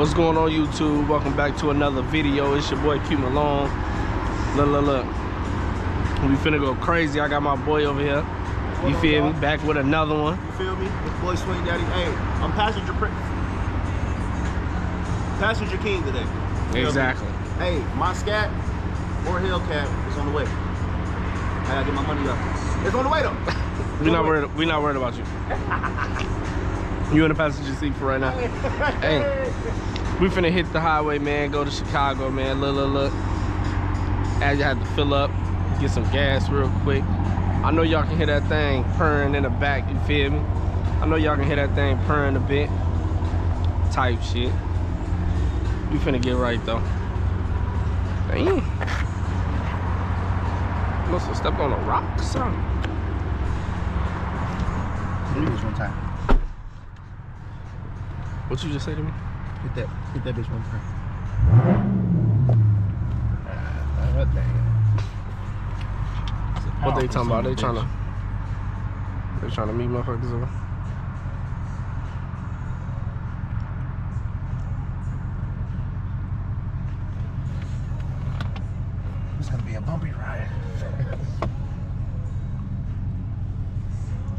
What's going on, YouTube? Welcome back to another video. It's your boy Q Malone. Look. We finna go crazy. I got my boy over here. You feel me? Back with another one. You feel me? It's boy Swing Daddy. Hey, I'm passenger king today. Exactly. Hey, my scat or Hellcat is on the way. I gotta get my money up. It's on the way though. We not worried about you. You in the passenger seat for right now. Hey, we finna hit the highway, man. Go to Chicago, man. Look. As you had to fill up, get some gas real quick. I know y'all can hear that thing purring in the back. You feel me? I know y'all can hear that thing purring a bit. Type shit. We finna get right though. Damn. Must have stepped on a rock or something. Do this one time. What you just say to me? Hit that bitch one time. What they talking about? They trying to meet motherfuckers over. It's gonna be a bumpy ride.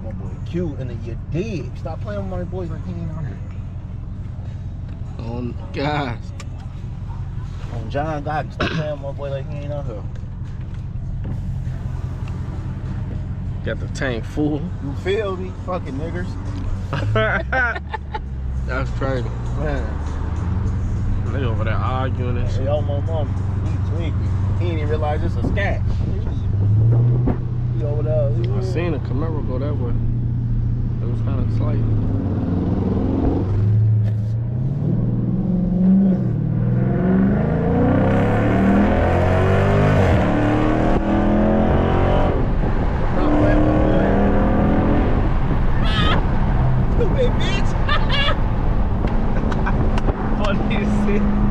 My boy Q, and then you're dead. Stop playing with my boys like he ain't on here. Oh gosh. On John God, stop playing with my boy like he ain't on here. Got the tank full. You feel me? Fucking niggers. That's crazy. Man. They over there arguing and shit. Hey, oh, my mom, he tweaking. He didn't even realize it's a scat. He over there. I seen a Camaro go that way. It was kind of slight.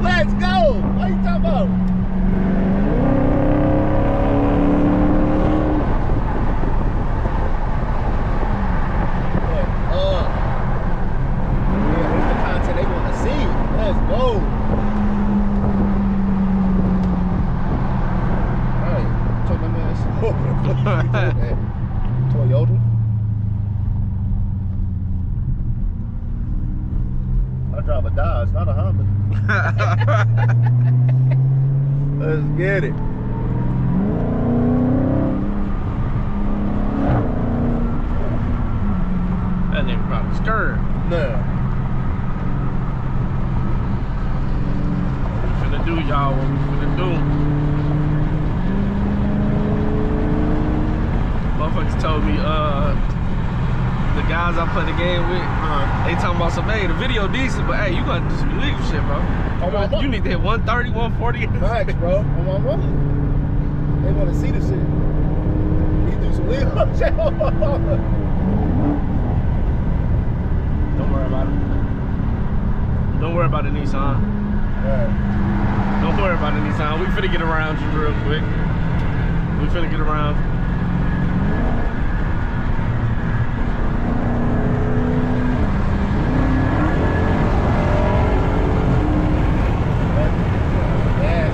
Let's go! What are you talking about? Yeah, here's the content they want to see. Let's go! Alright, check my man. Toyota. I drive a Dodge, not a Honda. Let's get it. That nigga probably scared. No. What we finna do, y'all? What we finna do? Motherfuckers told me, the guys I play the game with, they talking about some, hey, the video decent, but hey, you gotta do some illegal shit, bro. You need to hit 130, 140. Facts, bro. On my money. They want to see the shit. You do some illegal shit. Don't worry about it. Don't worry about the Nissan. Right. Don't worry about the Nissan. We finna get around you real quick. We finna get around.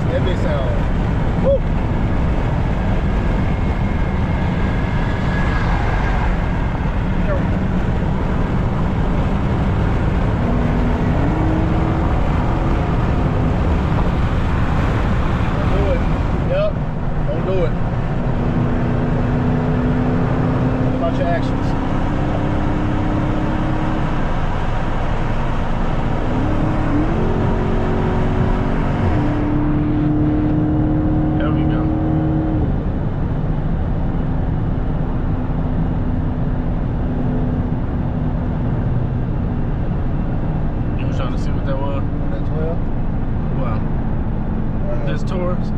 That bitch sound. Woo. Don't do it. Yep. Don't do it. What about your actions? Trying to see what that was. That 12? Wow. This Taurus?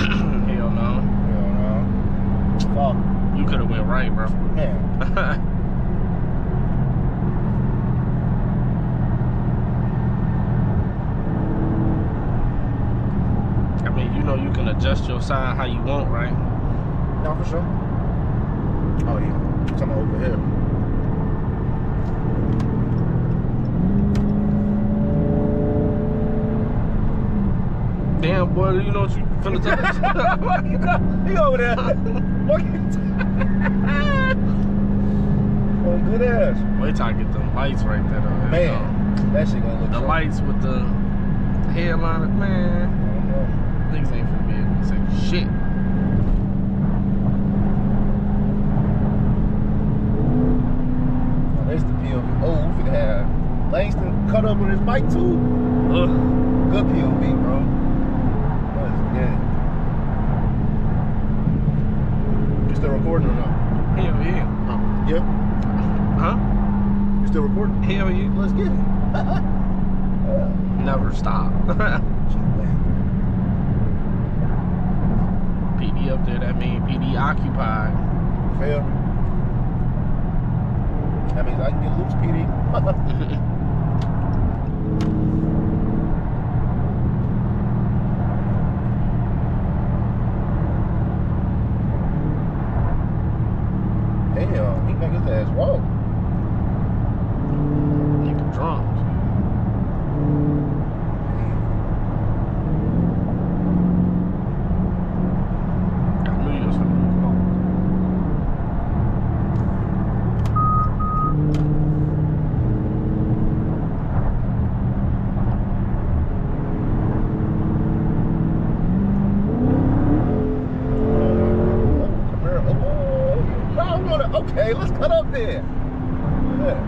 Hell no. Hell no. Fuck. You could have went right, bro. Yeah. I mean, you know you can adjust your side how you want, right? No, for sure. Oh yeah, come over here. Damn, boy, you know what you finna touch? He over there. Oh, good ass. Wait till I get them lights right there, though. Man, that shit gonna look the lights with the headliner, man. Niggas ain't finna be able to say shit. Oh, there's the POV. Oh, we finna have Langston cut up on his bike too. Good POV, bro. That's good. You still recording or not? Hell yeah. Yep. Huh? You still recording? Hell yeah. Let's get it. Never stop. PD up there, that means PD occupied. Feel me? That means I can get loose, PD. Damn, he make his ass walk. Nigga drunk. I knew you was gonna come on. Okay, let's cut up there. Yeah.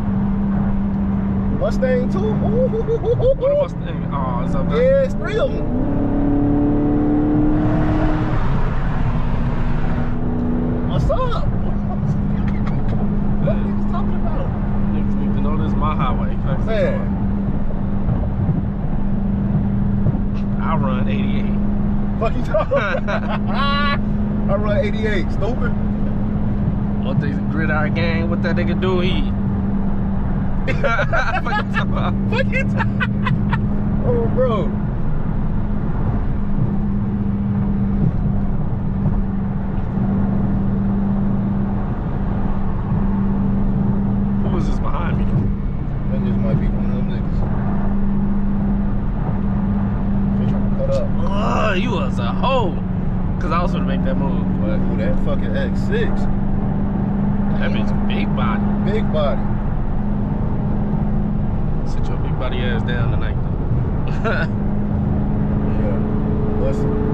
Mustang too? What a Mustang? Oh, it's up there. Yeah, it's 3 of them. What's up? What are you talking about? Niggas need to know this is my highway. Man. I run 88. Fuck you talking about? I run 88, stupid. What they gridiron gang? What that nigga do? He. Fuck it. Oh, bro. Who is this behind me? That just might be one of them niggas. They trying to cut up. Oh, you was a hoe. Cause I was gonna make that move, but Ooh, that fucking X6. that bitch big body. Big body. Sit your big body ass down tonight, though. Yeah. Listen.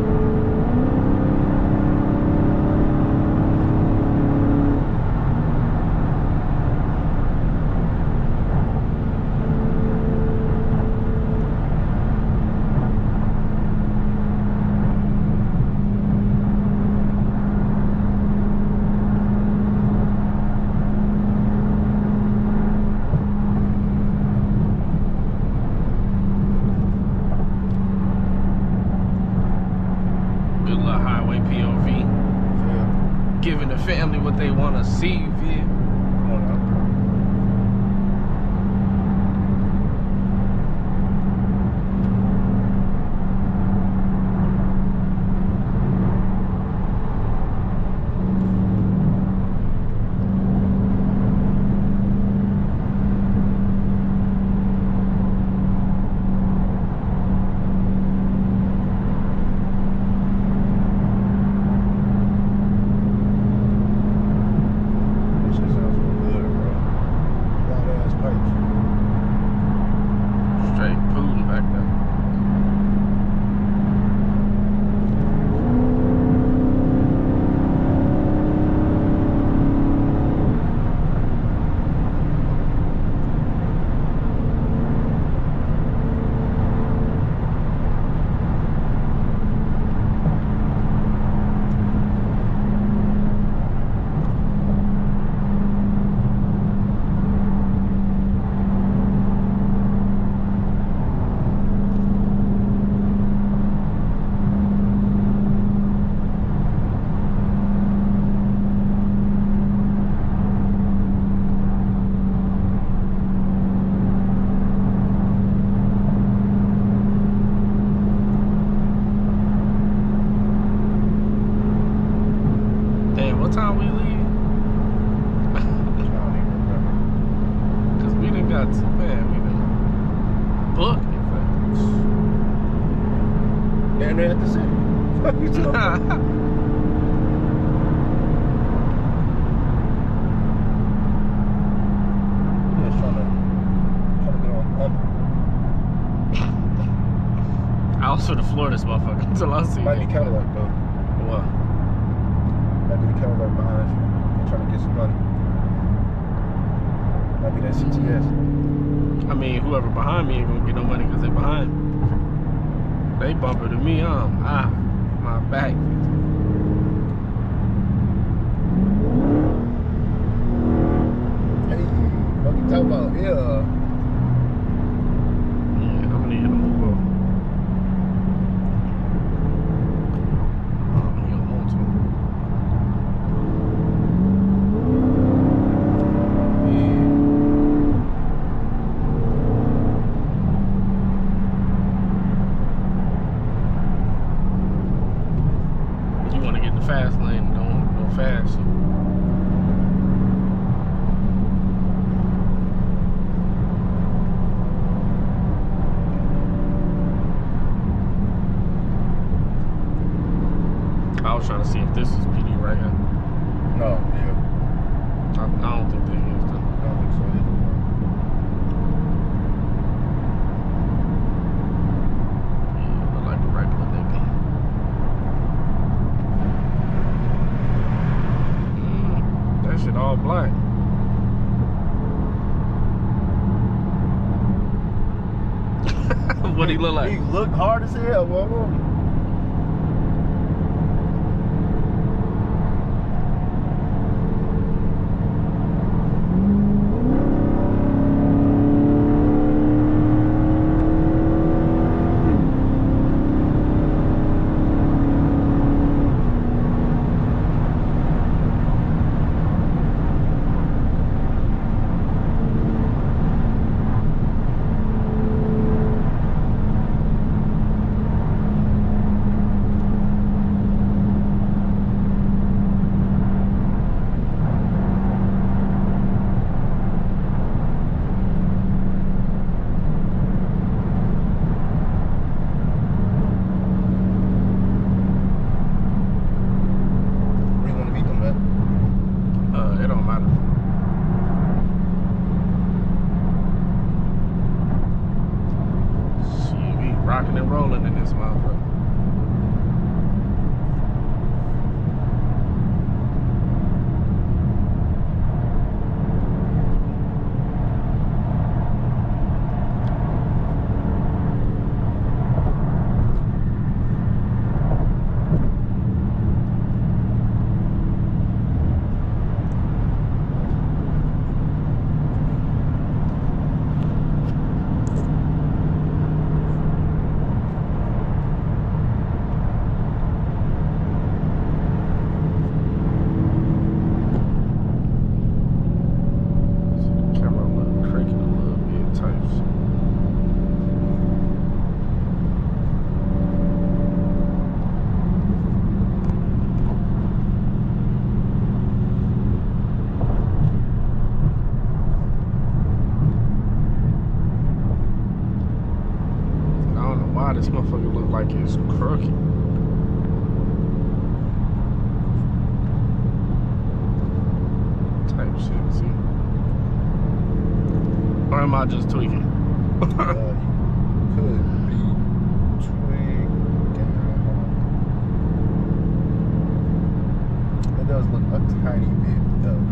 Good little highway POV. Yeah. Giving the family what they want to see, you feel? Come on now. damn near at the city. Fuck you talking about? Just trying to get on. I was for the floor this motherfucker until I see Might it. be Cadillac though. What? Might be the Cadillac behind you. I'm trying to get some money. Might be that CTS. I mean, whoever behind me ain't gonna get no money because they behind. They bumper to me, my back. Hey, what you talking about? Yeah. Yeah, I'm gonna need to move up. You don't want to. You want to get in the fast lane, don't go fast. I was trying to see if this is PD right here. No, yeah. I don't think they is though. I don't think so either. Yeah, look like a regular nigga. That shit all black. What he look like? He look hard as hell, boy. It don't matter. Shit, we rocking and rolling in this motherfucker. This motherfucker look like it's crooked. Type shit, see? Or am I just tweaking? You could be tweaking. It does look a tiny bit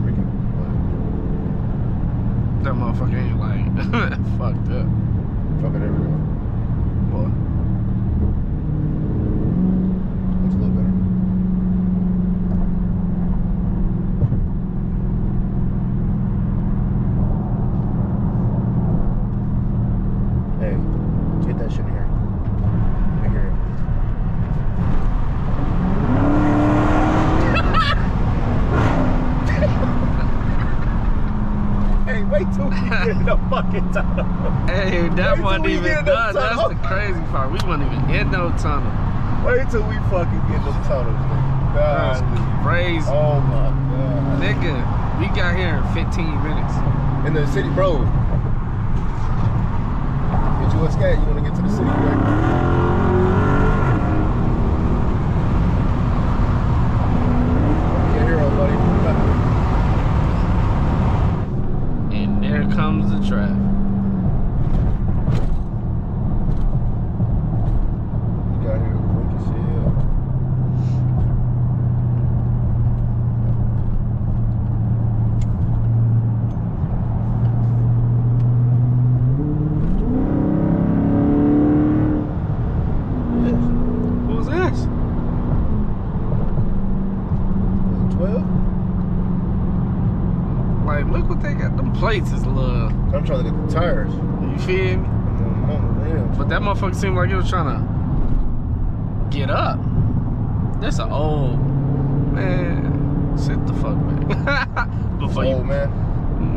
crooked, but That motherfucker ain't like fucked up. fuck it everywhere. Boy. Looks a little better. Hey, get that shit in here. Let me hear it. Hey, wait till we get in the fucking tunnel. Hey, that Wait wasn't till we even get in the done. That's tunnel. the crazy part. We wasn't even in no tunnel. Wait till we fucking get in them tunnels, nigga. That's God. crazy. Oh my God. Nigga, we got here in 15 minutes. In the city, bro. Get you a scat, you wanna get to the city quick? plates is a little. I'm trying to get the tires. You feel me? But that motherfucker seemed like it was trying to get up. That's an old man. Sit the fuck back. Before old man.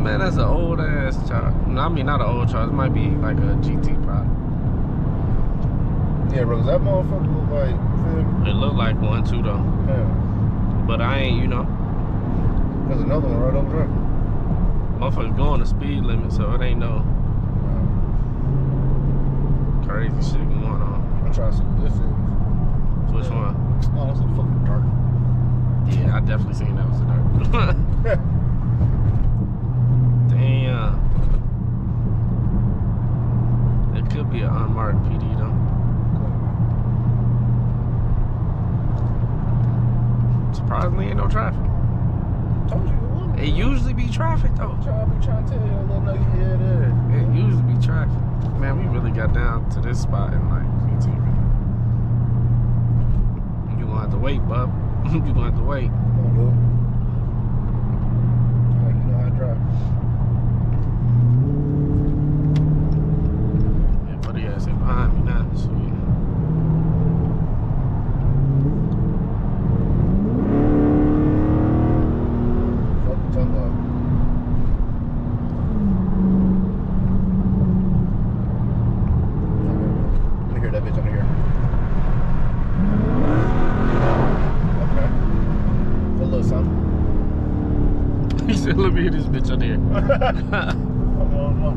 Man, that's an old ass charge. No, I mean not an old charge. It might be like a GT product. Yeah, bro. That motherfucker look like. It looked like one too though. Yeah. But I ain't, you know. There's another one right over there. Motherfuckers going the speed limit, so it ain't no crazy shit going on. I'm trying to see what this is. Which one? Oh, that's a fucking dark. Yeah, I definitely seen that was a dark. Damn. It could be an unmarked PD though. Surprisingly, ain't no traffic. Told you it was. It usually be traffic though. I be trying to tell you a little nugget here and there. It usually be traffic. Man, we really got down to this spot in like 15 minutes. You gonna have to wait, bub. You gonna have to wait. Don't do it. Like you know how to drive. Yeah, buddy ass ain't behind me now. Shit. Let me hit this bitch on here. Come on.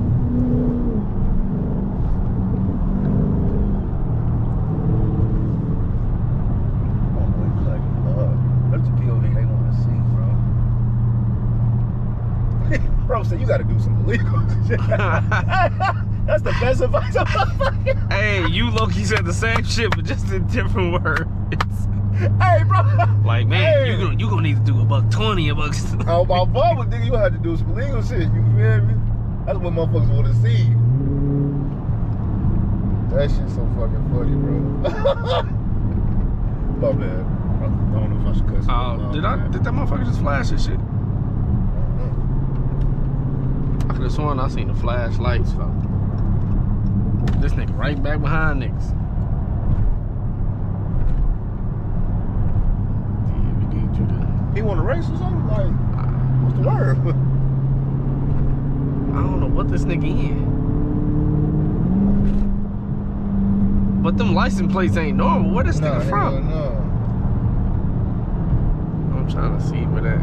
That's the POV they want to see, bro. Bro said you got to do some illegal shit. That's the best advice of my fucking. Hey, you low-key said the same shit, but just in different words. Hey, bro. Like, man, hey. you gonna need to do $120, $1. Oh, my mama, nigga, you have to do some legal shit. You feel me? That's what motherfuckers want to see. That shit's so fucking funny, bro. My bad. I don't know if I should cuss. Did that motherfucker just flash this shit? I could have sworn I seen the flashlights, fuck. This nigga right back behind niggas. He want to race or something? Like, what's the word? I don't know what this nigga in. But them license plates ain't normal. Where this nigga from? No. I'm trying to see where that.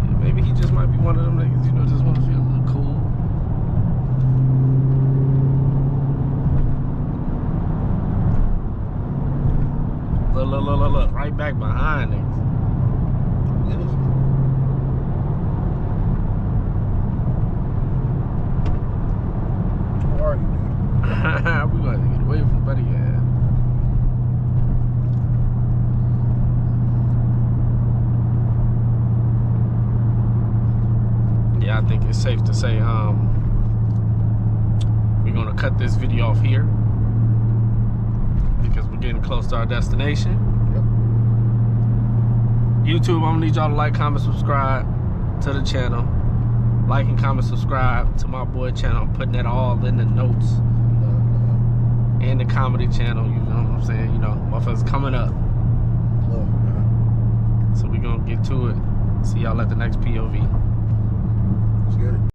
Yeah, maybe he just might be one of them niggas, you know, just want to feel a little cool. Look, right back behind niggas. Where are you, dude? We gonna have to get away from buddy ass. Yeah, I think it's safe to say we're gonna cut this video off here because we're getting close to our destination. YouTube, I'm gonna need y'all to like, comment, subscribe to the channel. Like and comment, subscribe to my boy channel. I'm putting that all in the notes. And the comedy channel, you know what I'm saying? You know, motherfuckers coming up. So we gonna get to it. See y'all at the next POV. Let's get it.